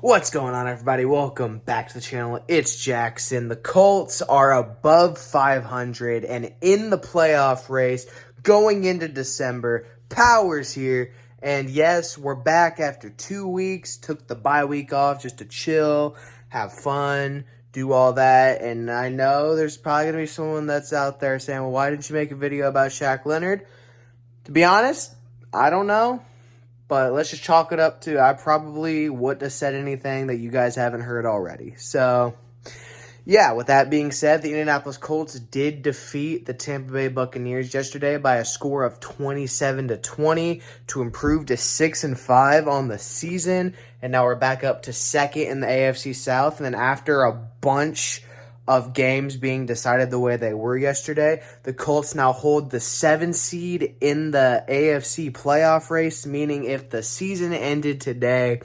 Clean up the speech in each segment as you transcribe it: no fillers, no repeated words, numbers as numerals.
What's going on, everybody? Welcome back to the channel. It's Jackson. The Colts are above 500 and in the playoff race going into December. Power's here. And yes, we're back after 2 weeks. Took the bye week off just to chill, have fun, do all that. And I know there's probably going to be someone that's out there saying, well, why didn't you make a video about Shaq Leonard? To be honest, I don't know. But let's just chalk it up to I probably wouldn't have said anything that you guys haven't heard already. So, yeah, with that being said, the Indianapolis Colts did defeat the Tampa Bay Buccaneers yesterday by a score of 27-20 to improve to 6-5 on the season. And now we're back up to second in the AFC South. And then after a bunch of games being decided the way they were yesterday, the Colts now hold the 7 seed in the AFC playoff race, meaning if the season ended today,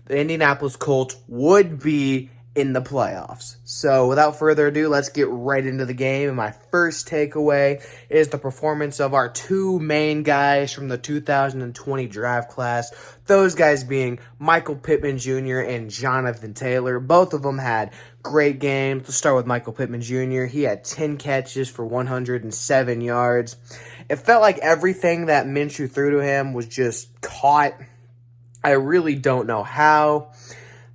the Indianapolis Colts would be in the playoffs. So without further ado, let's get right into the game. And my first takeaway is the performance of our two main guys from the 2020 draft class. Those guys being Michael Pittman Jr. and Jonathan Taylor. Both of them had great games. Let's start with Michael Pittman Jr. He had 10 catches for 107 yards. It felt like everything that Minshew threw to him was just caught. I really don't know how.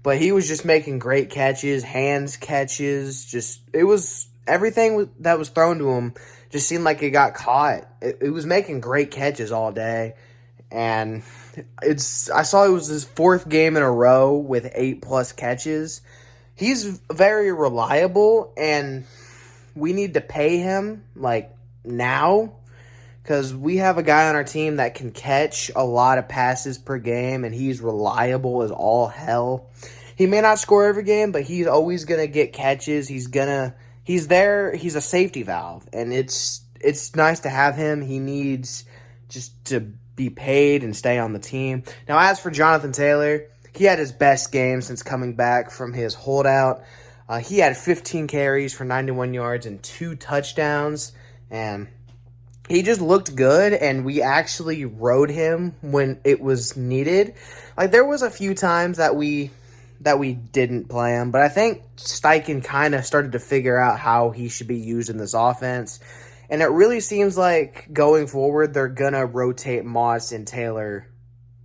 But he was just making great catches, hands catches. It was everything that was thrown to him just seemed like it got caught. It was making great catches all day. And I saw it was his fourth game in a row with 8+ catches. He's very reliable, and we need to pay him, now. Because we have a guy on our team that can catch a lot of passes per game, and he's reliable as all hell. He may not score every game, but he's always going to get catches. He's there. He's a safety valve, and it's nice to have him. He needs just to be paid and stay on the team. Now, as for Jonathan Taylor, he had his best game since coming back from his holdout. He had 15 carries for 91 yards and 2 touchdowns, and he just looked good, and we actually rode him when it was needed. There was a few times that we didn't play him, but I think Steichen kind of started to figure out how he should be used in this offense, and it really seems like going forward they're going to rotate Moss and Taylor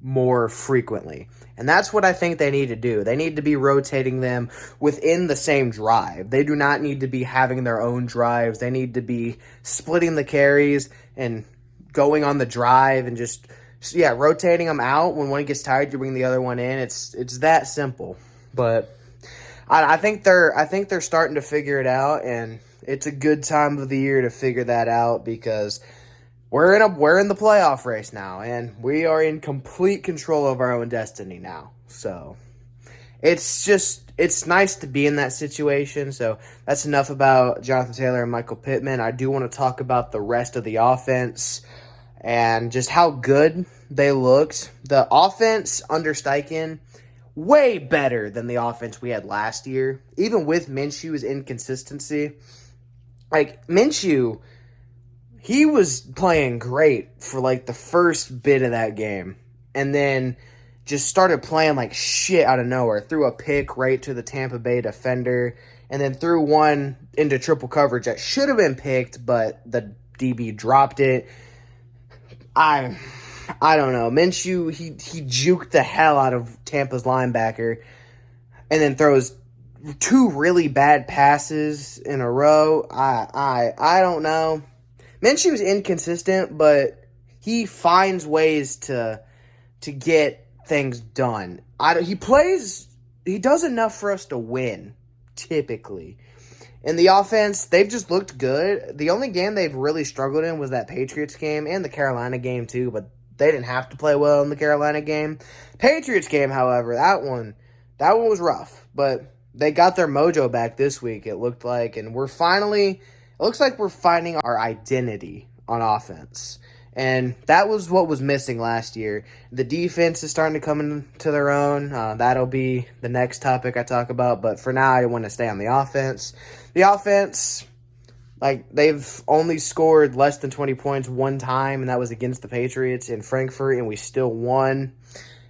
more frequently, and that's what I think they need to do. They need to be rotating them within the same drive. They do not need to be having their own drives. They need to be splitting the carries and going on the drive and just rotating them out. When one gets tired, you bring the other one in. It's that simple. But I think they're starting to figure it out, and it's a good time of the year to figure that out because we're in the playoff race now, and we are in complete control of our own destiny now. So it's nice to be in that situation. So that's enough about Jonathan Taylor and Michael Pittman. I do want to talk about the rest of the offense and just how good they looked. The offense under Steichen, way better than the offense we had last year, even with Minshew's inconsistency. Minshew, he was playing great for the first bit of that game, and then just started playing like shit out of nowhere. Threw a pick right to the Tampa Bay defender, and then threw one into triple coverage that should have been picked, but the DB dropped it. I don't know. Minshew, he juked the hell out of Tampa's linebacker and then throws 2 really bad passes in a row. I don't know. Minshew's inconsistent, but he finds ways to get things done. He does enough for us to win, typically. In the offense, they've just looked good. The only game they've really struggled in was that Patriots game and the Carolina game too, but they didn't have to play well in the Carolina game. Patriots game, however, that one was rough, but they got their mojo back this week, it looked like, and it looks like we're finding our identity on offense. And that was what was missing last year. The defense is starting to come into their own. That'll be the next topic I talk about. But for now, I want to stay on the offense. The offense, they've only scored less than 20 points one time, and that was against the Patriots in Frankfurt, and we still won.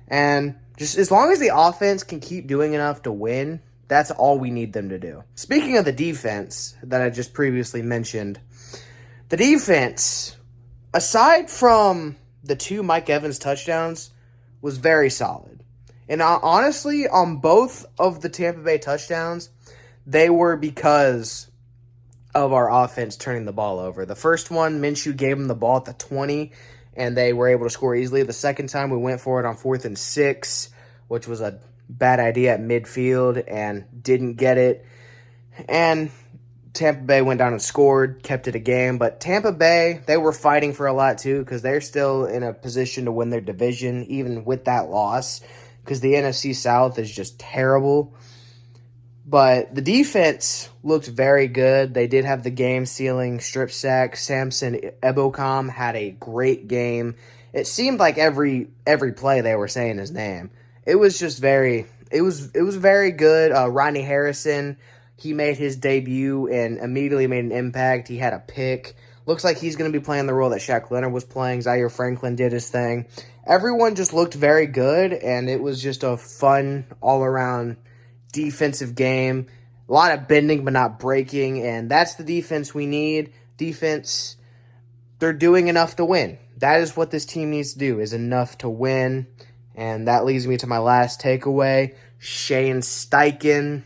And Just as long as the offense can keep doing enough to win, that's all we need them to do. Speaking of the defense that I just previously mentioned, the defense, aside from the 2 Mike Evans touchdowns, was very solid. And honestly, on both of the Tampa Bay touchdowns, they were because of our offense turning the ball over. The first one, Minshew gave them the ball at the 20, and they were able to score easily. The second time, we went for it on 4th and 6, which was a bad idea at midfield and didn't get it. And Tampa Bay went down and scored, kept it a game. But Tampa Bay, they were fighting for a lot too because they're still in a position to win their division, even with that loss, because the NFC South is just terrible. But the defense looked very good. They did have the game-sealing strip sack. Samson Ebokam had a great game. It seemed like every play they were saying his name. It was just very good. Rodney Harrison, he made his debut and immediately made an impact. He had a pick. Looks like he's going to be playing the role that Shaq Leonard was playing. Zaire Franklin did his thing. Everyone just looked very good, and it was just a fun all-around defensive game. A lot of bending but not breaking, and that's the defense we need. Defense, they're doing enough to win. That is what this team needs to do, is enough to win. And that leads me to my last takeaway. Shane Steichen.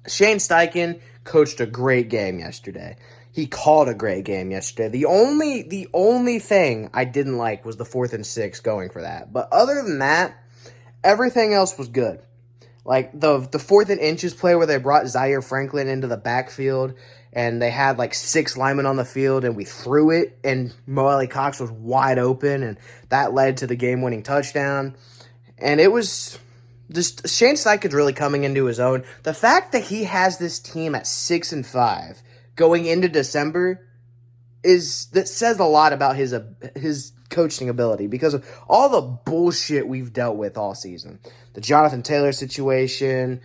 Shane Steichen coached a great game yesterday. He called a great game yesterday. The only thing I didn't like was the 4th and 6 going for that. But other than that, everything else was good. Like the 4th and inches play where they brought Zaire Franklin into the backfield and they had like 6 linemen on the field and we threw it and Mo Alley Cox was wide open and that led to the game-winning touchdown. And it was just Shane Steichen's really coming into his own. The fact that he has this team at 6-5 going into December that says a lot about his coaching ability because of all the bullshit we've dealt with all season. The Jonathan Taylor situation,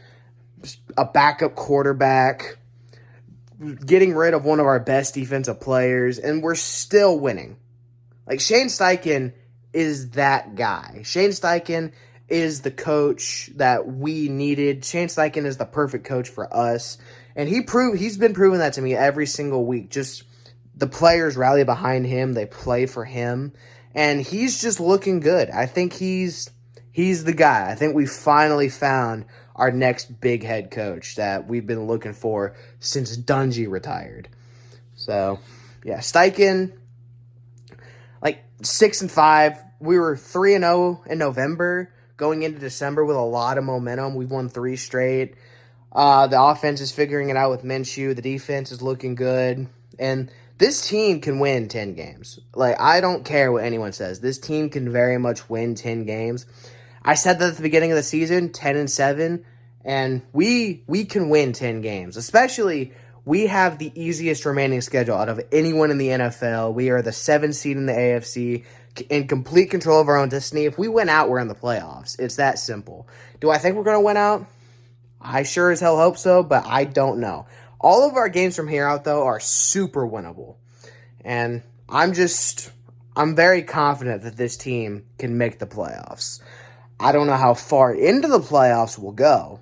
a backup quarterback, getting rid of one of our best defensive players, and we're still winning. Like, Shane Steichen is that guy. Shane Steichen is the coach that we needed. Shane Steichen is the perfect coach for us, and he's been proving that to me every single week. Just the players rally behind him, they play for him, and he's just looking good. I think he's the guy. I think we finally found our next big head coach that we've been looking for since Dungy retired. So, yeah, Steichen, like 6-5. We were 3-0 in November, going into December with a lot of momentum. We've won 3 straight. The offense is figuring it out with Minshew. The defense is looking good. And this team can win 10 games. Like, I don't care what anyone says. This team can very much win 10 games. I said that at the beginning of the season, 10-7, and we can win 10 games. Especially, we have the easiest remaining schedule out of anyone in the NFL. We are the 7th seed in the AFC, in complete control of our own destiny. If we win out, we're in the playoffs. It's that simple. Do I think we're going to win out? I sure as hell hope so, but I don't know. All of our games from here out, though, are super winnable. And I'm very confident that this team can make the playoffs. I don't know how far into the playoffs we'll go,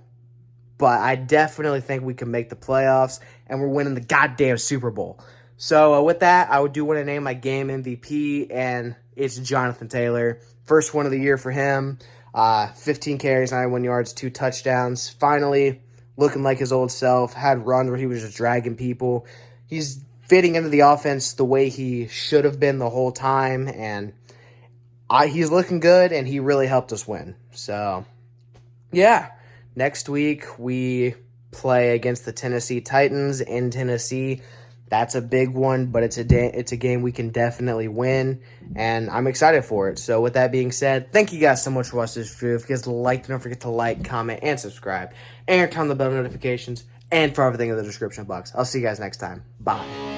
but I definitely think we can make the playoffs, and we're winning the goddamn Super Bowl. So with that, I do want to name my game MVP, and it's Jonathan Taylor. First one of the year for him. 15 carries, 91 yards, 2 touchdowns. Finally, looking like his old self. Had runs where he was just dragging people. He's fitting into the offense the way he should have been the whole time, and he's looking good, and he really helped us win. So, yeah. Next week, we play against the Tennessee Titans in Tennessee. That's a big one, but it's a game we can definitely win, and I'm excited for it. So with that being said, thank you guys so much for watching this video. If you guys liked, don't forget to like, comment, and subscribe, and turn on the bell notifications, and for everything in the description box. I'll see you guys next time. Bye.